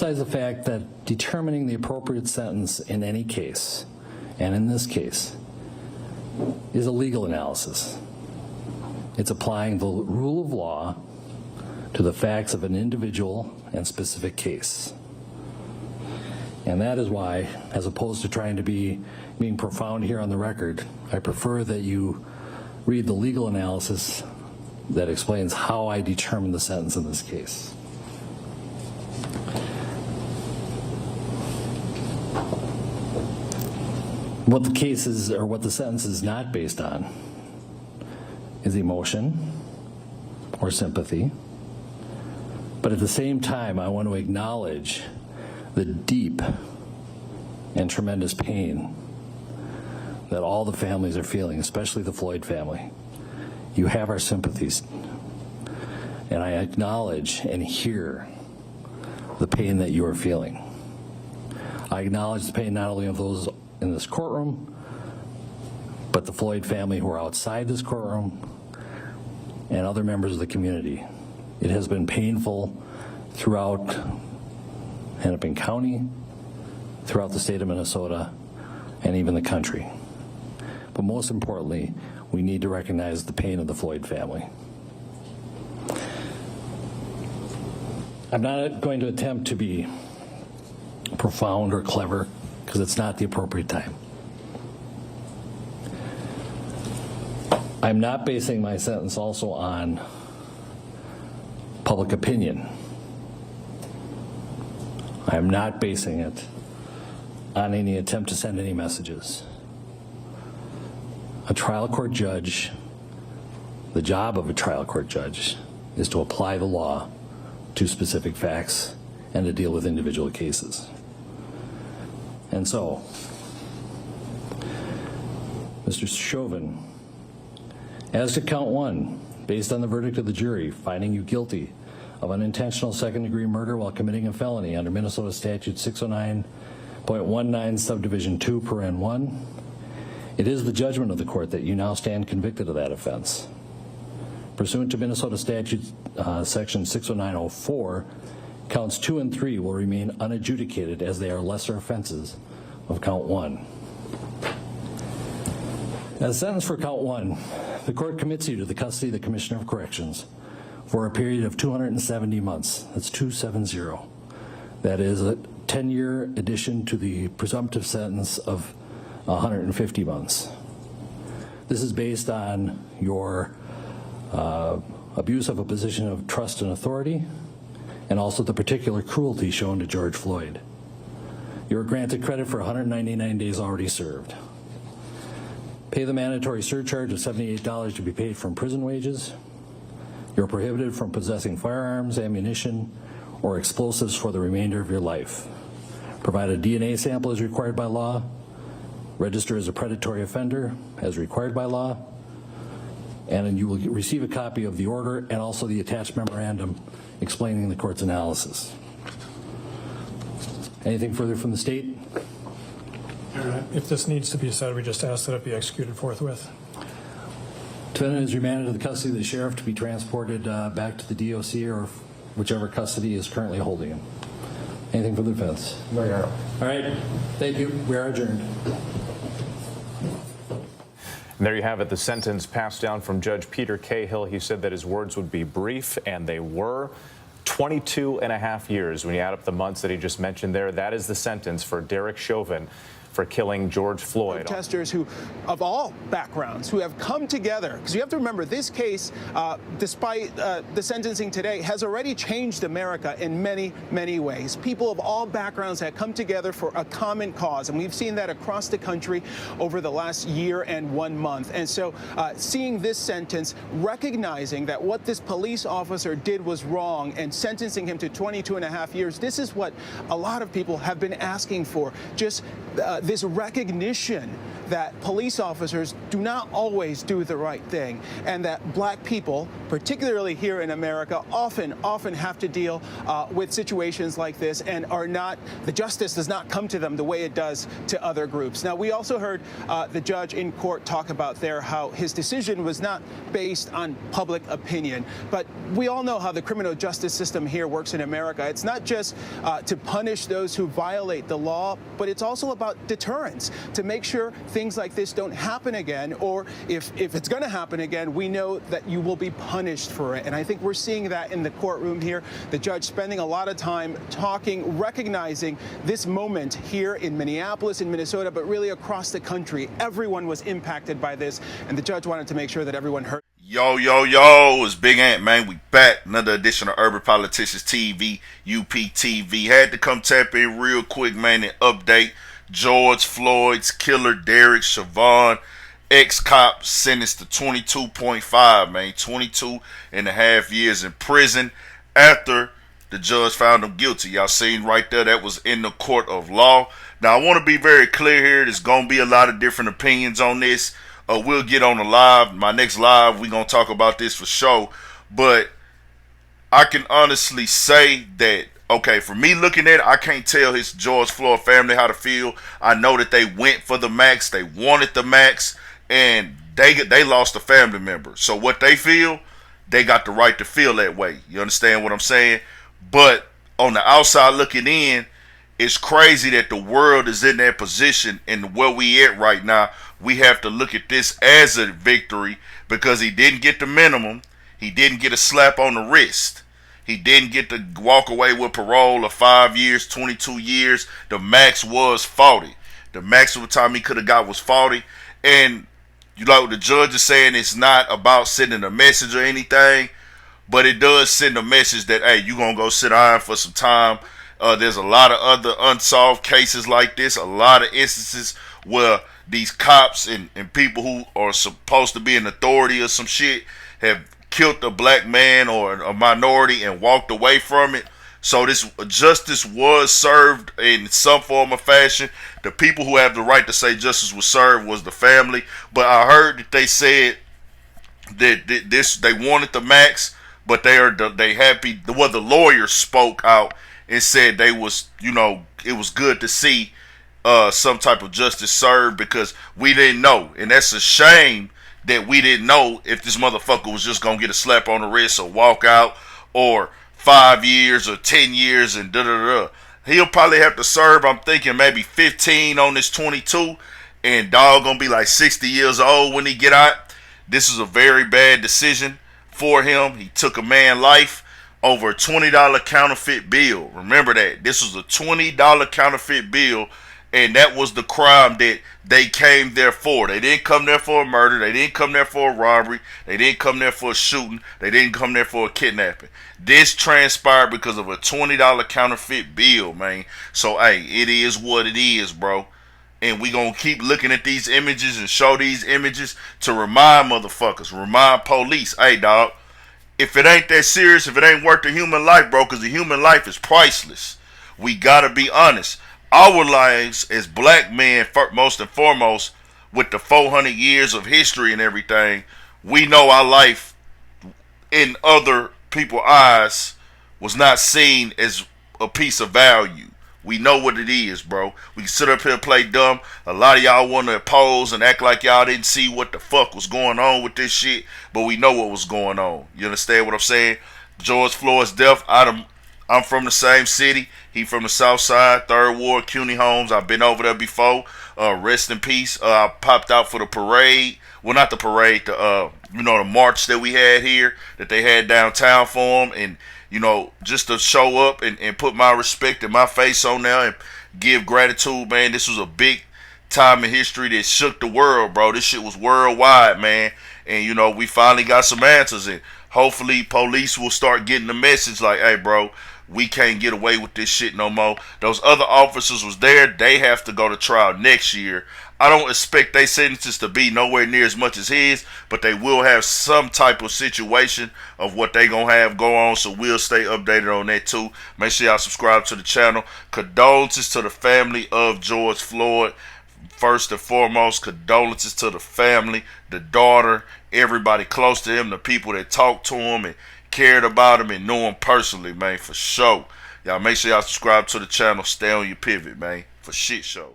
emphasize the fact that determining the appropriate sentence in any case, and in this case, is a legal analysis. It's applying the rule of law to the facts of an individual and specific case. And that is why, as opposed to trying to being profound here on the record, I prefer that you read the legal analysis that explains how I determined the sentence in this case. What the case is, or what the sentence is not based on, is emotion or sympathy. But at the same time, I want to acknowledge the deep and tremendous pain that all the families are feeling, especially the Floyd family. You have our sympathies. And I acknowledge and hear the pain that you are feeling. I acknowledge the pain not only of those in this courtroom, but the Floyd family who are outside this courtroom and other members of the community. It has been painful throughout Hennepin County, throughout the state of Minnesota, and even the country. But most importantly, we need to recognize the pain of the Floyd family. I'm not going to attempt to be profound or clever, because it's not the appropriate time. I'm not basing my sentence also on public opinion. I'm not basing it on any attempt to send any messages. A trial court judge, the job of a trial court judge is to apply the law to specific facts and to deal with individual cases. And so, Mr. Chauvin, as to count one, based on the verdict of the jury finding you guilty of unintentional second-degree murder while committing a felony under Minnesota Statute 609.19 subdivision 2 paren 1, it is the judgment of the court that you now stand convicted of that offense. Pursuant to Minnesota Statute section 609.04, counts 2 and 3 will remain unadjudicated as they are lesser offenses of count 1. As sentence for count 1, the court commits you to the custody of the Commissioner of Corrections for a period of 270 months. That's 270. That is a 10-year addition to the presumptive sentence of 150 months. This is based on your abuse of a position of trust and authority, and also the particular cruelty shown to George Floyd. You are granted credit for 199 days already served. Pay the mandatory surcharge of $78 to be paid from prison wages. You're prohibited from possessing firearms, ammunition, or explosives for the remainder of your life. Provide a DNA sample as required by law. Register as a predatory offender as required by law. And then you will receive a copy of the order and also the attached memorandum explaining the court's analysis. Anything further from the state? If this needs to be said, we just ask that it be executed forthwith. Defendant is remanded to the custody of the sheriff to be transported back to the DOC or whichever custody is currently holding him. Anything for the defense? No, Your Honor. All right. Thank you. We are adjourned. And there you have it, the sentence passed down from Judge Peter Cahill. He said that his words would be brief, and they were. 22 and a half years, when you add up the months that he just mentioned there. That is the sentence for Derek Chauvin for killing George Floyd. Protesters who, of all backgrounds, who have come together, because you have to remember this case, despite the sentencing today, has already changed America in many, many ways. People of all backgrounds have come together for a common cause, and we've seen that across the country over the last year and 1 month. And so seeing this sentence, recognizing that what this police officer did was wrong, and sentencing him to 22 and a half years, this is what a lot of people have been asking for. Just this recognition that police officers do not always do the right thing, and that black people, particularly here in America, often have to deal with situations like this, and the justice does not come to them the way it does to other groups. Now, we also heard the judge in court talk about how his decision was not based on public opinion, but we all know how the criminal justice system here works in America. It's not just to punish those who violate the law, but it's also about deterrence, to make sure things like this don't happen again, or if it's going to happen again, we know that you will be punished for it. And I think we're seeing that in the courtroom here. The judge spending a lot of time talking, recognizing this moment here in Minneapolis, in Minnesota, but really across the country. Everyone was impacted by this, and the judge wanted to make sure that everyone heard. Yo, it's Big Ant, man. We back. Another edition of Urban Politicians TV, UPTV. Had to come tap in real quick, man, and update George Floyd's killer, Derek Chauvin, ex-cop, sentenced to 22.5, man. 22 and a half years in prison after the judge found him guilty. Y'all seen right there, that was in the court of law. Now, I want to be very clear here. There's going to be a lot of different opinions on this. We'll get on the live. My next live, we're going to talk about this for sure. But I can honestly say that, okay, for me looking at it, I can't tell his George Floyd family how to feel. I know that they went for the max. They wanted the max. And they lost a family member. So what they feel, they got the right to feel that way. You understand what I'm saying? But on the outside looking in, it's crazy that the world is in that position, and where we at right now, we have to look at this as a victory because he didn't get the minimum. He didn't get a slap on the wrist. He didn't get to walk away with parole of 5 years, 22 years. The max was 40. The maximum time he could have got was 40. And you know, the judge is saying it's not about sending a message or anything, but it does send a message that, hey, you're going to go sit down for some time. There's a lot of other unsolved cases like this, a lot of instances where these cops and people who are supposed to be in authority or some shit have killed a black man or a minority and walked away from it. So this justice was served in some form or fashion. The people who have the right to say justice was served was the family. But I heard that they said that they wanted the max, but they happy. Well, the lawyer spoke out and said they was, you know, it was good to see some type of justice served because we didn't know. And that's a shame that we didn't know if this motherfucker was just going to get a slap on the wrist or walk out or 5 years or 10 years and da-da-da. He'll probably have to serve, I'm thinking, maybe 15 on this 22. And dog going to be like 60 years old when he get out. This is a very bad decision for him. He took a man's life over a $20 counterfeit bill. Remember that. This was a $20 counterfeit bill, and that was the crime that they came there for. They didn't come there for a murder. They didn't come there for a robbery. They didn't come there for a shooting. They didn't come there for a kidnapping. This transpired because of a $20 counterfeit bill, man. So, hey, it is what it is, bro. And we gonna keep looking at these images and show these images to remind motherfuckers, remind police, hey, dog, if it ain't that serious, if it ain't worth the human life, bro, because the human life is priceless. We gotta be honest. Our lives as black men, most and foremost, with the 400 years of history and everything, we know our life in other people's eyes was not seen as a piece of value. We know what it is, bro. We can sit up here and play dumb. A lot of y'all want to oppose and act like y'all didn't see what the fuck was going on with this shit, but we know what was going on. You understand what I'm saying? George Floyd's death, I'm from the same city. He from the South Side, 3rd Ward, CUNY Homes. I've been over there before. Rest in peace. I popped out for the parade. Well, not the parade, the march that we had here, that they had downtown for him. And, you know, just to show up and put my respect and my face on there and give gratitude, man. This was a big time in history that shook the world, bro. This shit was worldwide, man. And, you know, we finally got some answers. And hopefully police will start getting the message like, hey, bro, we can't get away with this shit no more. Those other officers was there. They have to go to trial next year. I don't expect their sentences to be nowhere near as much as his, but they will have some type of situation of what they gonna have go on, so we'll stay updated on that too. Make sure y'all subscribe to the channel. Condolences to the family of George Floyd. first and foremost, condolences to the family, the daughter, everybody close to him, the people that talked to him and cared about him and knew him personally, man, for sure. Y'all make sure y'all subscribe to the channel. Stay on your pivot, man, for shit show.